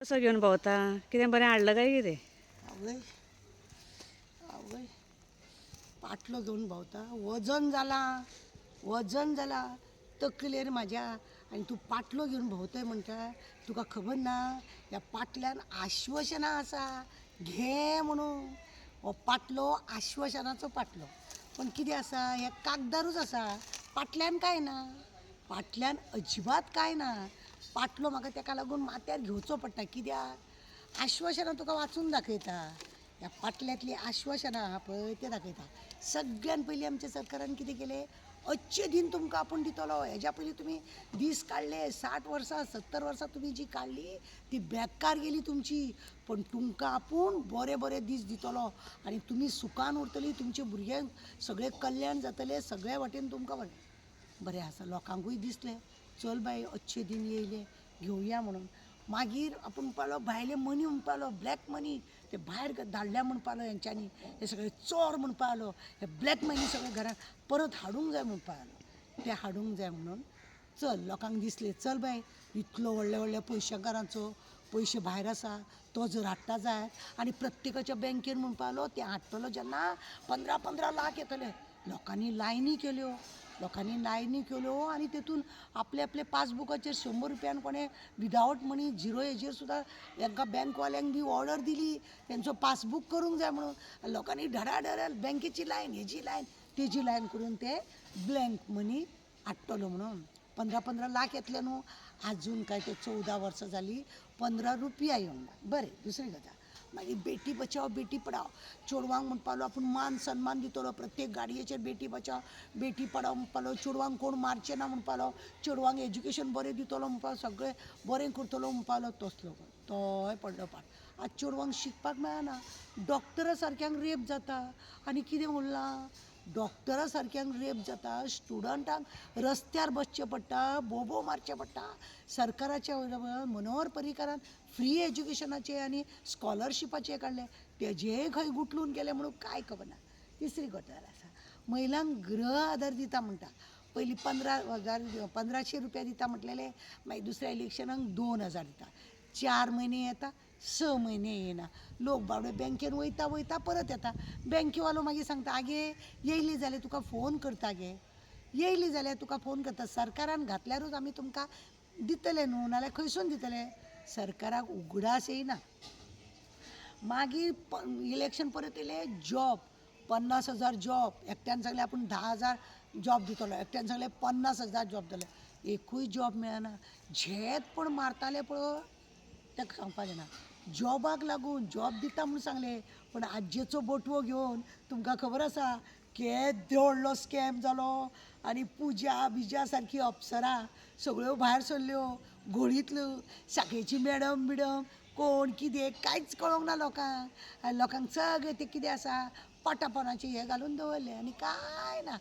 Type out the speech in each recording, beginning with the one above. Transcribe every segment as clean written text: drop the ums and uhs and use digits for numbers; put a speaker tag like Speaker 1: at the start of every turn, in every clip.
Speaker 1: कसं घेऊन भोंवता कितें बरें हाडलं काय कितें?
Speaker 2: आवय आवय पाटलो घेऊन भोंवता वजन जाला तकलेर म्हाज्या आनी तूं पाटलो घेवन भोंवतय म्हणटा. तुका खबर ना ह्या पाटल्यान आश्वासनां आसा घे म्हणून. हो पाटलो आश्वासनाचो पाटलो, पण कितें आसा हे कागदारूच आसा. पाटल्यान कांय ना, पाटल्यान अजिबात कांय ना. पाटलो म्हाका तेका लागून माथ्यार घेवचो पडटा. कित्याक आश्वासनां तुका वाचून दाखयता. ह्या पाटल्यांतली आश्वासनां आहा पळय ते दाखयता. सगळ्यान पयलीं आमच्या सरकारान कितें केलें, अच्छे दिन तुमकां आपूण दितलो. हेज्या पयलीं तुमी दीस काडले 60 वर्सां 70 वर्सां तुमी जी काडली ती बेकार गेली तुमची. पण तुमकां आपूण बरे बरे दीस दितलो आनी तुमी सुखान उरतलीं. तुमचे भुरग्यांक सगळें कल्याण जातलें. सगळे वाटेन तुमकां बरें आसा. लोकांकूय दिसलें चल बाय अच्छे दिन येयले घेवया म्हणून. मागीर आपूण म्हणपालो भायले मनी म्हणपालो ब्लॅक मनी ते भायर धाडल्या म्हणपालो हेंच्यांनी. हे सगळे चोर म्हणपालो. हे ब्लॅक मनी सगळे घरान परत हाडूंक जाय म्हणपालो. ते हाडूंक जाय म्हणून चल लोकांक दिसलें चल बाय इतलो व्हडल्या व्हडल्या पयशांकारांचो पयशे भायर आसा तो जर हाडटा जाय आनी प्रत्येकाच्या बँकेन म्हणपालो ते हाडटलो जेन्ना 15-15 लाख येतले. लोकांनी लायनी केल्यो आनी तेतून आपले आपले पासबुकाचेर 100 रुपयान कोणें विदावट मनी झिरो हेजेर सुद्दां एका बँकवाल्यांक बी ऑर्डर दिली तेंचो पासबूक करूंक जाय म्हणून. लोकांनी धडाधड बँकेची लायन हेजी लायन तेजी लायन करून ते ब्लँक मनी हाडटलो म्हणून. 15-15 लाख येतले न्हू. आजून काय ते 14 वर्सां जालीं 15 रुपया येवंक ना. बरें दुसरी गजाल मागीर बेटी बचाव बेटी पढाव. चेडवांक म्हणपालो आपूण मान सन्मान दितलो. प्रत्येक गाडयेचेर बेटी बचाव बेटी पढाव म्हणपालो. चेडवांक कोण मारचें ना म्हणपालो. चेडवांक एज्युकेशन बरें दितलो म्हणपालो. सगळें बरें करतलो म्हणपालो. तसलो तोय पडलो पाट. आज चेडवांक शिकपाक मेळना. डॉक्टरा सारक्यांक रेप जाता आनी कितें उरलां. डॉक्टरा सारक्यांक रेप जाता. स्टुडंटांक रस्त्यार बसचें पडटा, बोबो मारचें पडटा. सरकाराच्या मनोहर पर्रीकारान फ्री एज्युकेशनाचें आनी स्कॉलरशिपाचें काडलें तेजेय खंय गुटलून गेलें म्हणून कांय खबर ना. तिसरी गजाल आसा महिलांक गृह आदार दिता म्हणटा. पयलीं 1500 रुपया दिता म्हटलेले. मागीर दुसऱ्या इलेक्शनाक 2000 दिता. 4 म्हयने येता 6 म्हयने येना. लोक बाबडे बँकेन वयता परत येता. बँकेवालो मागीर सांगता आगे येयली जाल्यार तुका फोन करता गे. येयली जाल्यार तुका फोन करता. सरकारान घातल्यारूच आमी तुमकां दितले न्हू नाल्यार खंयसून दितले. सरकाराक उगडास येयना. मागीर इलेक्शन परत येयलें जॉब 50,000 जॉब. एकट्यान सांगलें आपूण 10,000 जॉब दितलो. एकट्यान सांगलें 50,000 जॉब दितले. एकूय जॉब मेळना. झेत पण मारताले पळय ताका सांगपाचें ना. जॉबाक लागून जॉब दिता म्हूण सांगलें पण आज्जेचो बटवो घेवन तुमकां खबर आसा केदो व्हडलो स्कॅम जालो आनी पुजा सारकी अप्सरा सगळ्यो भायर सरल्यो घोळींतल्यो. शाखेची मॅडम कोण कितें कांयच कळोंक ना लोकांक. लोकांक सगळें तें कितें आसा पटापणाचें हें घालून दवरलें आनी कांय ना.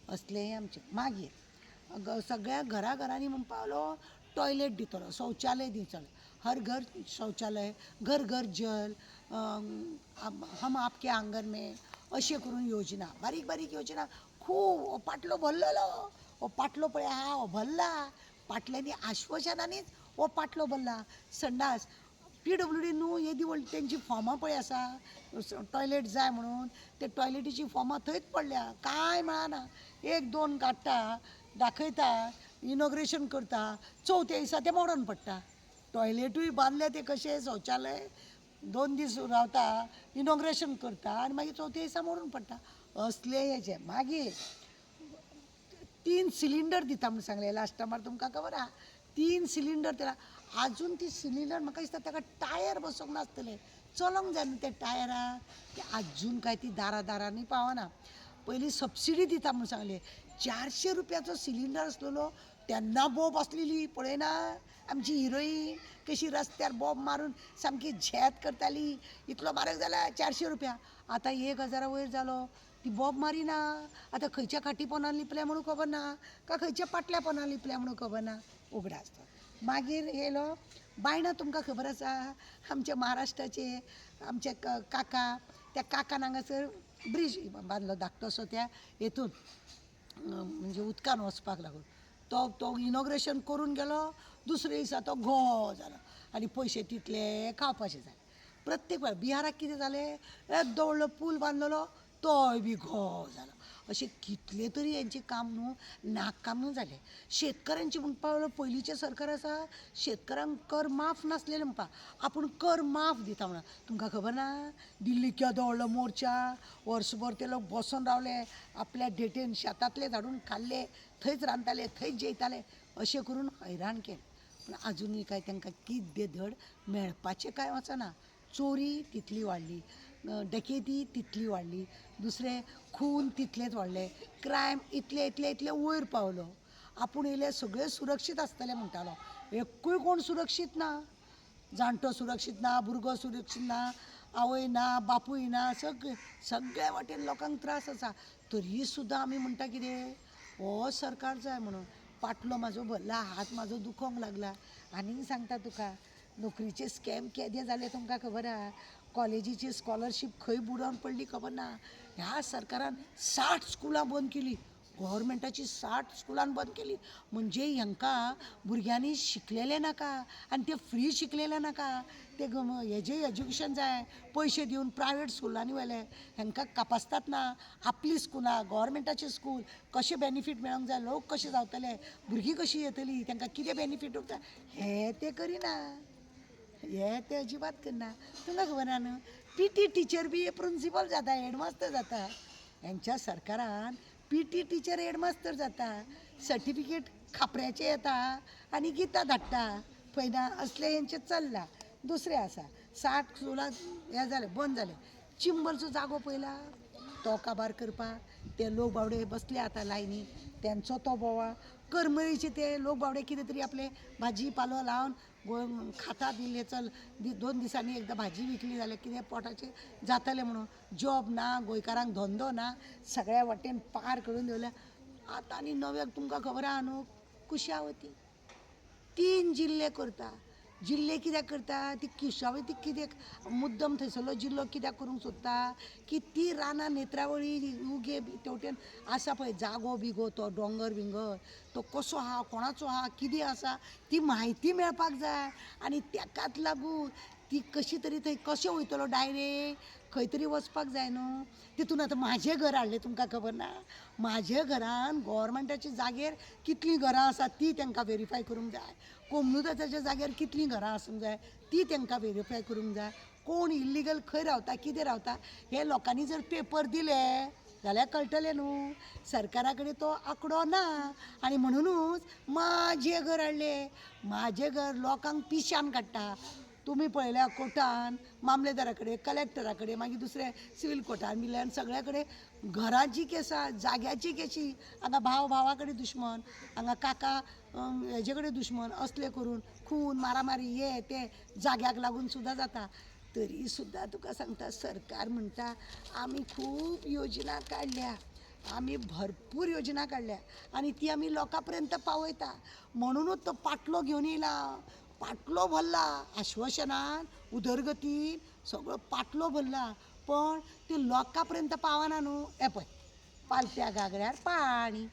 Speaker 2: असलें आमचें. मागीर सगळ्या घरांनी म्हणपालो टॉयलेट दितलो शौचालय दितलो. हर घर शौचालय घर घर जल हम आपके आंगन में अशें करून योजना बारीक बारीक योजना खूब. हो पाटलो भरलेलो. हो पाटलो पळय आहा हो भरला. पाटल्यांनी आश्वासनांनीच हो पाटलो भरला. संडास PWD न्हू येदी व्हडली तेंची फॉर्मां पळय आसा टॉयलेट जाय म्हणून ते टॉयलेटीची फॉर्मां थंयच पडल्या. कांय मेळना. 1-2 काडटा दाखयता इनॉग्रेशन करता चवथ्या दिसा तें मोडून पडटा. टॉयलेटूय बांदले ते कशें शौचालय 2 दीस रावता इनॉग्रेशन करता आनी मागीर चवथ्या दिसा मोडून पडटा. असलें हेजें. मागीर 3 सिलिंडर दिता म्हूण सांगलें लास्ट टायमार तुमकां खबर आहा. 3 सिलिंडर दिला. आजून ती सिलिंडर म्हाका दिसता ताका टायर बसोंक नासतले. चलोंक जाय न्हू त्या टायराक. ते आजून काय ती दारांनी पावना. पयलीं सबसिडी दिता म्हूण सांगलें. 400 रुपयाचो सिलिंडर आसलेलो तेन्ना बॉब आसलेली पळयना आमची हिरोईन कशी रस्त्यार बॉब मारून सामकी झेत करताली. इतलो म्हारग जाला 400 रुपया. आतां 1000 वयर जालो. ती बॉब मारिना. आतां खंयच्या खाटी पोंदान लिपल्या म्हणून खबर ना काय खंयच्या पाटल्या पोंदान लिपल्या म्हणून खबर ना. उगडास तो. मागीर येयलो बायणां. तुमकां खबर आसा आमच्या महाराष्ट्राचे आमचे काका त्या काकान हांगासर ब्रीज बांदलो धाकटोसो त्या हेतून म्हणजे उदकान वचपाक लागून. तो इनॉग्रेशन करून गेलो दुसरे दिसा तो घो जालो. आनी पयशे तितले खावपाचे जाय. प्रत्येक वेळा बिहाराक कितें जालें, येदो व्हडलो पूल बांदलेलो तोय बी घोव जालो. अशें कितले तरी हेंचें काम न्हू नाकाम न्हू जालें. शेतकाऱ्यांचें म्हणपा लागलो पयलींचें सरकार आसा शेतकाऱ्यांक कर माफ नासलेले म्हणपा, आपूण कर माफ दिता म्हणून. तुमकां खबर ना दिल्ली केदो व्हडलो मोर्चा, वर्सभर ते लोक बसून रावले, आपल्या डेटेन शेतांतले झाडून खाल्ले, थंयच रांदताले, थंयच जेयताले, अशें करून हैराण केलें. पूण आजुनूय काय तांकां कितें धड मेळपाचें कांय वचना. चोरी तितली वाडली, डकेती तितली वाडली, दुसरें खून तितलेच वाडले, क्रायम इतले इतले इतले वयर पावलो. आपूण येयले सगळे सुरक्षीत आसतले म्हणटालो, एकूय कोण सुरक्षीत ना. जाणटो सुरक्षीत ना, भुरगो सुरक्षीत ना, आवय ना, बापूय ना, सगळे वाटेन लोकांक त्रास आसा. तरी सुद्दां आमी म्हणटा कितें, हो सरकार जाय म्हणून. पाटलो म्हाजो भरला, हात म्हाजो दुखोंक लागला. आनीक सांगता तुका, नोकरीचे स्कॅम केदे जाले तुमकां खबर आहा? कॉलेजीची स्कॉलरशीप खंय बुडोवन पडली खबर ना. ह्या सरकारान 60 स्कुलां बंद केली, गव्हर्मेंटाची 60 स्कुलां बंद केली. म्हणजे हांकां भुरग्यांनी शिकलेले नाका आनी ते फ्री शिकलेले नाका. ते हेजें एज्युकेशन जाय पयशे दिवन प्रायवेट स्कुलांनी व्हेले. हांकां कापासतात ना. आपली स्कुलां गव्हर्मेंटाची स्कूल कशें बेनिफीट मेळोंक जाय, लोक कशे जावतले, भुरगीं कशीं येतलीं, तांकां कितें बेनिफीट जाय हें ते करिना. हे ते अजिबात करना. तुमकां खबर आहा न्हू, PT टिचर बी प्रिंसिपल जाता, हेडमास्तर जाता. हेंच्या सरकारान PT टिचर हेडमास्तर जाता, सर्टिफिकेट खापऱ्याचे येता आनी गितां धाडटा. पळय ना, असले हेंचें चल्लां. दुसरें आसा 60 स्कुलां हें जालें, बंद जालें. चिंबलचो जागो पयला तो काबार करपाक ते लोक बावडे बसले आतां लायनी, तेंचो तो बोवाळ. करमळीचे ते लोक बावडे कितें तरी आपले भाजी पालो लावन खाता दिले, चल 2 दिसांनी एकदां भाजी विकली जाल्यार कितें पोटाचें जातलें म्हणून. जॉब ना, गोंयकारांक धंदो ना, सगळ्या वाटेन पार करून दवरल्या. आतां आनी नव्याक तुमकां खबर आहा न्हू, कुशावती 3 जिल्ले करता. जिल्ले कित्याक करता, ती कुशावती कित्याक मुद्दम थंयसरलो जिल्लो कित्याक करूंक सोदता की ती रानां नेत्रावळी उगे तेवटेन आसा पळय जागो बिगो, तो दोंगर बिंगर तो कसो आहा, कोणाचो आहा, कितें आसा ती म्हायती मेळपाक जाय. आनी ताकाच लागून ती कशी तरी थंय कशें वयतलो डायरेक्ट खंय तरी वचपाक जाय न्हू. तितून आतां म्हाजें घर हाडलें तुमकां खबर ना. म्हाज्या घरान गव्हर्मेंटाच्या जागेर कितलीं घरां आसात ती तांकां वेरीफाय करूंक जाय. कोमनुदाच्या जाग्यार कितलीं घरां आसूंक जाय ती तांकां वेरीफाय करूंक जाय. कोण इल्लिगल खंय रावता, कितें रावता हे लोकांनी जर पेपर दिले जाल्यार कळटलें न्हू. सरकारा कडेन तो आंकडो ना आनी म्हणुनूच म्हाजें घर हाडलें. म्हाजें घर लोकांक पिश्यान काडटा. तुमी पळयल्या कोर्टान, मामलेदारा कडेन, कलेक्टरा कडेन, मागीर दुसरे सिवील कोर्टान बिल्ल्यान सगळ्या कडेन घराची केसां, जाग्याची केशी. हांगा भाव भावा कडेन दुश्मन, हांगा काका हेजे कडेन दुश्मन, असले करून खून मारामारी हे ते जाग्याक लागून सुद्दां जाता. तरी सुद्दां तुका सांगता सरकार म्हणटा आमी खूब योजना काडल्या, आमी भरपूर योजना काडल्या आनी ती आमी लोकां पर्यंत पावयता. म्हणुनूच तो पाटलो घेवन येयला, पाटलो भरला आश्वासनान, उदरगतीन सगळो पाटलो भरला. पण ते लोकां पर्यंत पावना न्हू. हे पळय पालत्या गागड्यार पाणी.